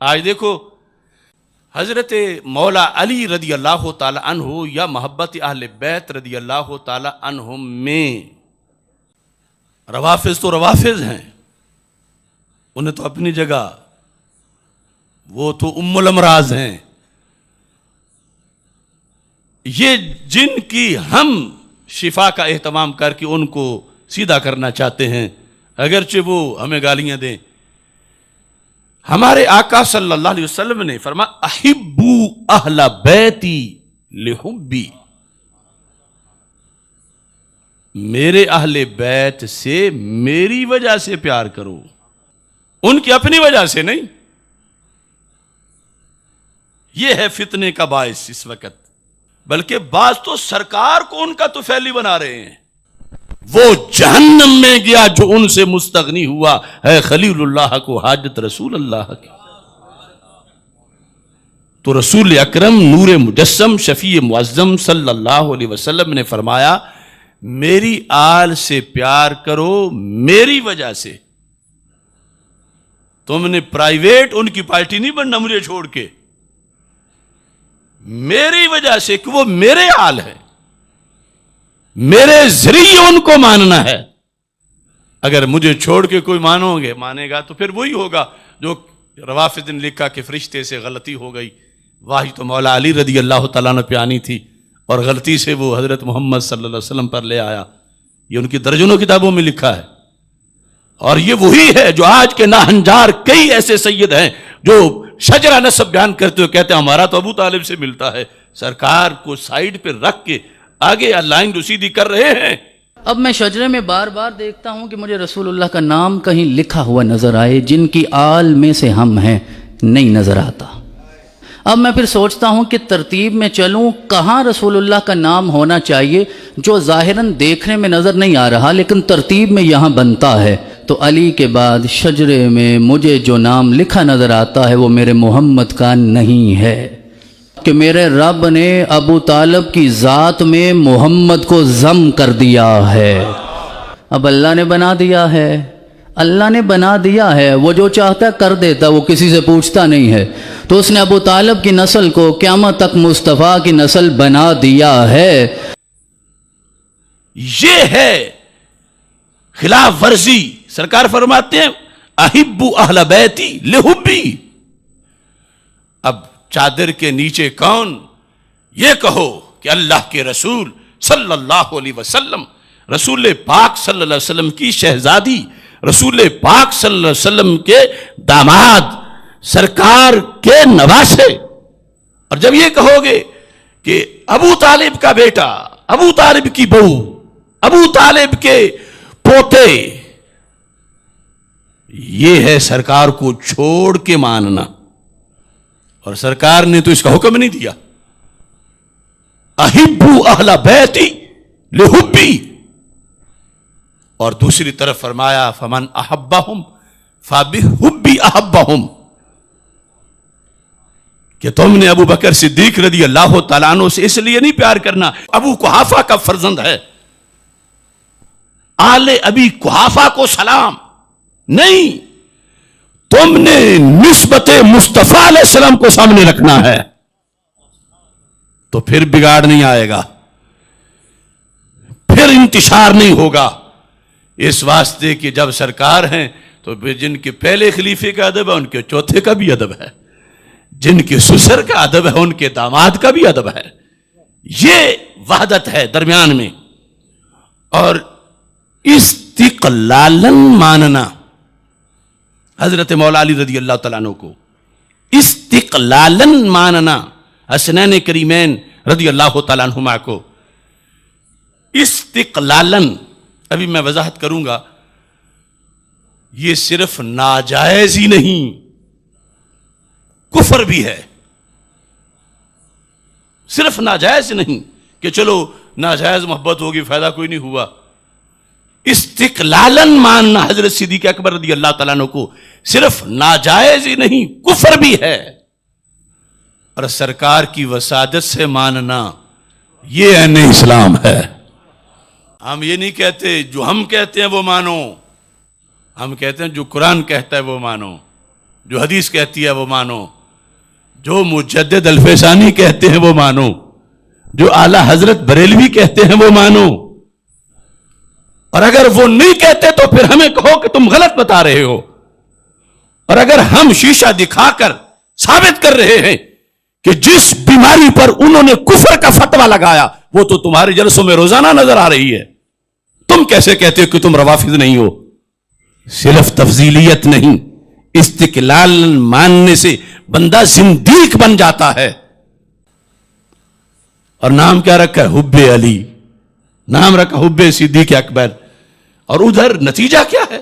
آج دیکھو حضرت مولا علی رضی اللہ تعالی عنہ یا محبت اہل بیت رضی اللہ تعالی عنہم میں روافظ تو روافظ ہیں، انہیں تو اپنی جگہ، وہ تو ام الامراض ہیں، یہ جن کی ہم شفا کا اہتمام کر کے ان کو سیدھا کرنا چاہتے ہیں، اگرچہ وہ ہمیں گالیاں دیں۔ ہمارے آقا صلی اللہ علیہ وسلم نے فرمایا احبو اہل بیتی لحبی، میرے اہل بیت سے میری وجہ سے پیار کرو، ان کی اپنی وجہ سے نہیں۔ یہ ہے فتنے کا باعث اس وقت، بلکہ بعض تو سرکار کو ان کا توفیلی بنا رہے ہیں۔ وہ جہنم میں گیا جو ان سے مستغنی ہوا ہے خلیل اللہ کو حاجت رسول اللہ کی۔ تو رسول اکرم نور مجسم شفیع معظم صلی اللہ علیہ وسلم نے فرمایا میری آل سے پیار کرو میری وجہ سے۔ تم نے پرائیویٹ ان کی پارٹی نہیں بننا مجھے چھوڑ کے، میری وجہ سے کہ وہ میرے آل ہے، میرے ذریعے ان کو ماننا ہے۔ اگر مجھے چھوڑ کے کوئی مانے گا تو پھر وہی ہوگا جو روافض نے لکھا کہ فرشتے سے غلطی ہو گئی، واہی تو مولا علی رضی اللہ تعالیٰ نے پیانی تھی اور غلطی سے وہ حضرت محمد صلی اللہ علیہ وسلم پر لے آیا۔ یہ ان کی درجنوں کتابوں میں لکھا ہے، اور یہ وہی ہے جو آج کے ناہنجار کئی ایسے سید ہیں جو شجرہ نسب بیان کرتے ہوئے کہتے ہیں ہمارا تو ابو طالب سے ملتا ہے، سرکار کو سائیڈ پہ رکھ کے آگے لائن جو سیدھی کر رہے ہیں۔ اب میں شجرے میں بار بار دیکھتا ہوں کہ مجھے رسول اللہ کا نام کہیں لکھا ہوا نظر آئے، جن کی آل میں سے ہم ہیں، نہیں نظر آتا۔ اب میں پھر سوچتا ہوں کہ ترتیب میں چلوں، کہاں رسول اللہ کا نام ہونا چاہیے جو ظاہراً دیکھنے میں نظر نہیں آ رہا لیکن ترتیب میں یہاں بنتا ہے۔ تو علی کے بعد شجرے میں مجھے جو نام لکھا نظر آتا ہے وہ میرے محمد کا نہیں ہے، کہ میرے رب نے ابو طالب کی ذات میں محمد کو ضم کر دیا ہے۔ اب اللہ نے بنا دیا ہے، اللہ نے بنا دیا ہے، وہ جو چاہتا ہے کر دیتا، وہ کسی سے پوچھتا نہیں ہے۔ تو اس نے ابو طالب کی نسل کو قیامت تک مصطفیٰ کی نسل بنا دیا ہے۔ یہ ہے خلاف ورزی۔ سرکار فرماتے ہیں احبو اہل بیتی لحبی۔ اب چادر کے نیچے کون؟ یہ کہو کہ اللہ کے رسول صلی اللہ علیہ وسلم، رسول پاک صلی اللہ علیہ وسلم کی شہزادی، رسول پاک صلی اللہ علیہ وسلم کے داماد، سرکار کے نواسے۔ اور جب یہ کہو گے کہ ابو طالب کا بیٹا، ابو طالب کی بہو، ابو طالب کے پوتے، یہ ہے سرکار کو چھوڑ کے ماننا، اور سرکار نے تو اس کا حکم نہیں دیا احبو اہل بیتی لحبی۔ اور دوسری طرف فرمایا فمن احبہم فبحبی احبہم، کہ تم نے ابو بکر صدیق رضی اللہ تعالیٰ عنہ سے اس لیے نہیں پیار کرنا ابو قحافہ کا فرزند ہے، آل ابی قحافہ کو سلام، نہیں، تم نے نسبت مصطفیٰ علیہ السلام کو سامنے رکھنا ہے، تو پھر بگاڑ نہیں آئے گا، پھر انتشار نہیں ہوگا۔ اس واسطے کہ جب سرکار ہیں تو جن کے پہلے خلیفے کا ادب ہے ان کے چوتھے کا بھی ادب ہے، جن کے سسر کا ادب ہے ان کے داماد کا بھی ادب ہے۔ یہ وحدت ہے درمیان میں۔ اور استقلالاً ماننا حضرت مولا علی رضی اللہ تعالیٰ عنہ کو، استقلالاً ماننا حسنین کریمین رضی اللہ تعالیٰ عنہما کو، استقلالاً، ابھی میں وضاحت کروں گا، یہ صرف ناجائز ہی نہیں، کفر بھی ہے۔ صرف ناجائز نہیں کہ چلو ناجائز محبت ہوگی فائدہ کوئی نہیں ہوا، استقلالاً ماننا حضرت صدیق اکبر رضی اللہ تعالیٰ عنہ کو صرف ناجائز ہی نہیں کفر بھی ہے، اور سرکار کی وسادت سے ماننا یہ عین اسلام ہے۔ ہم یہ نہیں کہتے جو ہم کہتے ہیں وہ مانو، ہم کہتے ہیں جو قرآن کہتا ہے وہ مانو، جو حدیث کہتی ہے وہ مانو، جو مجدد الفیسانی کہتے ہیں وہ مانو، جو اعلی حضرت بریلوی کہتے ہیں وہ مانو، اور اگر وہ نہیں کہتے تو پھر ہمیں کہو کہ تم غلط بتا رہے ہو، اور اگر ہم شیشہ دکھا کر ثابت کر رہے ہیں کہ جس بیماری پر انہوں نے کفر کا فتویٰ لگایا وہ تو تمہارے جلسوں میں روزانہ نظر آ رہی ہے، تم کیسے کہتے ہو کہ تم روافض نہیں ہو؟ صرف تفضیلیت نہیں، استقلال ماننے سے بندہ زندیق بن جاتا ہے۔ اور نام کیا رکھا ہے؟ حب علی، نام رکھا حب صدیق اکبر، اور ادھر نتیجہ کیا ہے؟